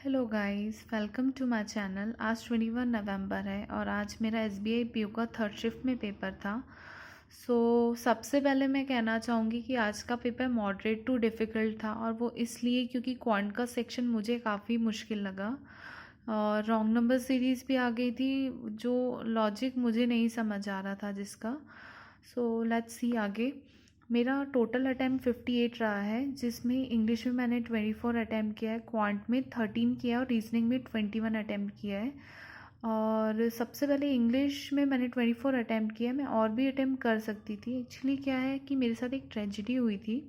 Hello guys, welcome to my channel. आज 21 नवंबर है और आज मेरा एसबीआई पीओ का थर्ड शिफ्ट में पेपर था। सबसे पहले मैं कहना चाहूँगी कि आज का पेपर मॉडरेट टू डिफ़िकल्ट था, और वो इसलिए क्योंकि क्वांट का सेक्शन मुझे काफ़ी मुश्किल लगा और रॉन्ग नंबर सीरीज़ भी आ गई थी, जो लॉजिक मुझे नहीं समझ आ रहा था जिसका। लेट्स सी आगे। मेरा टोटल अटैम्प्ट 58 रहा है, जिसमें इंग्लिश में मैंने 24 अटैम्प्ट किया है, क्वांट में 13 किया है और रीजनिंग में 21 अटैम्प्ट किया है। और सबसे पहले इंग्लिश में मैंने 24 अटैम्प्ट किया है। मैं और भी अटैम्प्ट कर सकती थी। एक्चुअली क्या है कि मेरे साथ एक ट्रेजिडी हुई थी।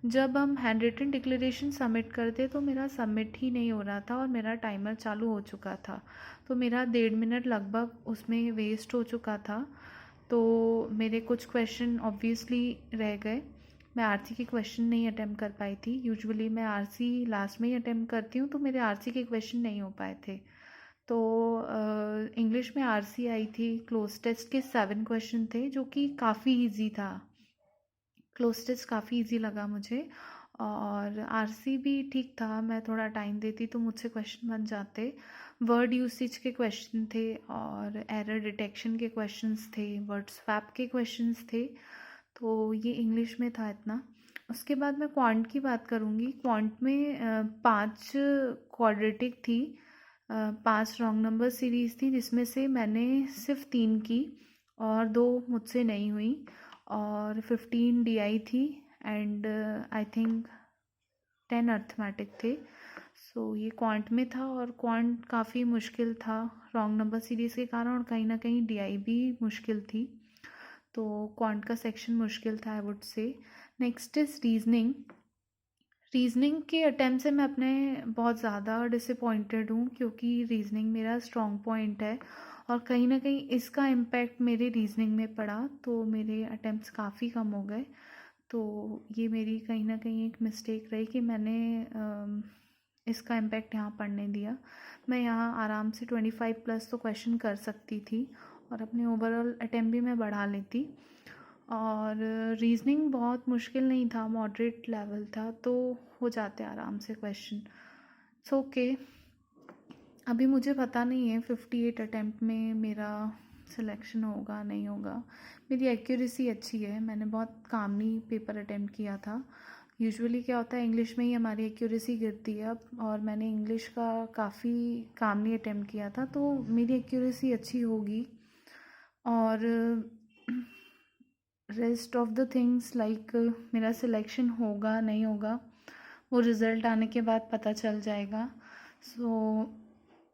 जब हम हैंड रिटन डिक्लेरेशन सबमिट करते तो मेरा सबमिट ही नहीं हो रहा था और मेरा टाइमर चालू हो चुका था, तो मेरा 1.5 मिनट लगभग उसमें वेस्ट हो चुका था। तो मेरे कुछ क्वेश्चन ऑब्वियसली रह गए। मैं आरसी के क्वेश्चन नहीं अटेम्प्ट कर पाई थी। यूजुअली मैं आरसी लास्ट में ही अटेम्प्ट करती हूँ, तो मेरे आरसी के क्वेश्चन नहीं हो पाए थे। तो इंग्लिश में आरसी आई थी। क्लोज टेस्ट के 7 क्वेश्चन थे, जो कि काफ़ी इजी था। क्लोज टेस्ट काफ़ी इजी लगा मुझे, और आरसी भी ठीक था। मैं थोड़ा टाइम देती तो मुझसे क्वेश्चन बन जाते। वर्ड यूसेज के क्वेश्चन थे और एरर डिटेक्शन के क्वेश्चंस थे, वर्ड स्वैप के क्वेश्चंस थे। तो ये इंग्लिश में था इतना। उसके बाद मैं क्वांट की बात करूँगी। क्वांट में 5 क्वाड्रेटिक थी, 5 रॉन्ग नंबर सीरीज़ थी, जिसमें से मैंने सिर्फ 3 की और 2 मुझसे नहीं हुई, और 15 डीआई थी एंड आई थिंक 10 अर्थमेटिक थे। ये क्वांट में था और क्वांट काफ़ी मुश्किल था रॉन्ग नंबर सीरीज़ के कारण, और कहीं ना कहीं डीआई भी मुश्किल थी। तो क्वांट का सेक्शन मुश्किल था, I would say. Next is reasoning. Reasoning के अटैम्प्ट से मैं अपने बहुत ज़्यादा डिसअपॉइंटेड हूँ, क्योंकि रीजनिंग मेरा स्ट्रॉन्ग पॉइंट है और कहीं ना कहीं इसका इम्पैक्ट मेरे रीजनिंग में पड़ा, तो मेरे अटैम्प्ट्स काफ़ी कम हो गए। तो ये मेरी कहीं ना कहीं एक मिस्टेक रही कि मैंने इसका इम्पैक्ट यहाँ पढ़ने दिया। मैं यहाँ आराम से 25 प्लस तो क्वेश्चन कर सकती थी और अपने ओवरऑल अटैम्प्ट भी मैं बढ़ा लेती। और रीजनिंग बहुत मुश्किल नहीं था, मॉडरेट लेवल था, तो हो जाते आराम से क्वेश्चन। It's okay. अभी मुझे पता नहीं है 58 अटैम्प्ट में मेरा सिलेक्शन होगा नहीं होगा। मेरी एक्यूरेसी अच्छी है, मैंने बहुत कामली पेपर अटैम्प्ट किया था। यूजुअली क्या होता है, इंग्लिश में ही हमारी एक्यूरेसी गिरती है अब, और मैंने इंग्लिश का काफ़ी कामली अटैम्प्ट किया था, तो मेरी एक्यूरेसी अच्छी होगी। और rest of the things like मेरा सिलेक्शन होगा नहीं होगा, वो रिज़ल्ट आने के बाद पता चल जाएगा। So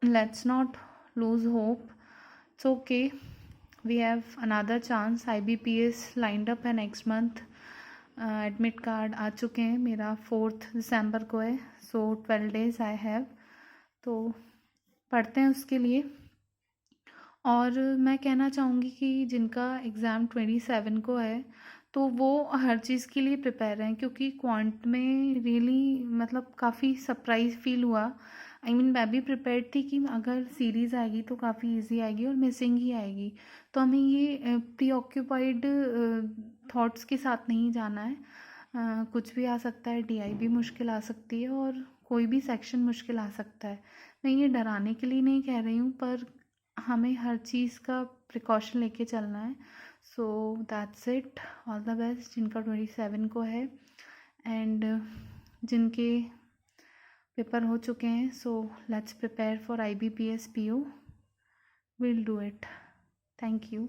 let's not lose hope. It's okay, we have another chance. IBPS lined up है नेक्स्ट मंथ। एडमिट कार्ड आ चुके हैं, मेरा 4 दिसंबर को है। 12 डेज आई हैव, तो पढ़ते हैं उसके लिए। और मैं कहना चाहूँगी कि जिनका एग्ज़ाम 27 को है, तो वो हर चीज़ के लिए प्रिपेयर हैं, क्योंकि क्वांट में रियली मतलब काफ़ी सरप्राइज़ फील हुआ। मैं भी प्रिपेयर्ड थी कि अगर सीरीज़ आएगी तो काफ़ी इजी आएगी और मिसिंग ही आएगी। तो हमें ये प्री ऑक्यूपाइड थॉट्स के साथ नहीं जाना है। कुछ भी आ सकता है, डीआई भी मुश्किल आ सकती है और कोई भी सेक्शन मुश्किल आ सकता है। मैं ये डराने के लिए नहीं कह रही हूँ, पर हमें हर चीज़ का प्रिकॉशन लेके चलना है। That's it. All the best जिनका 27 को है, एंड जिनके पेपर हो चुके हैं। Let's prepare for IBPS PO। Will do it. Thank you.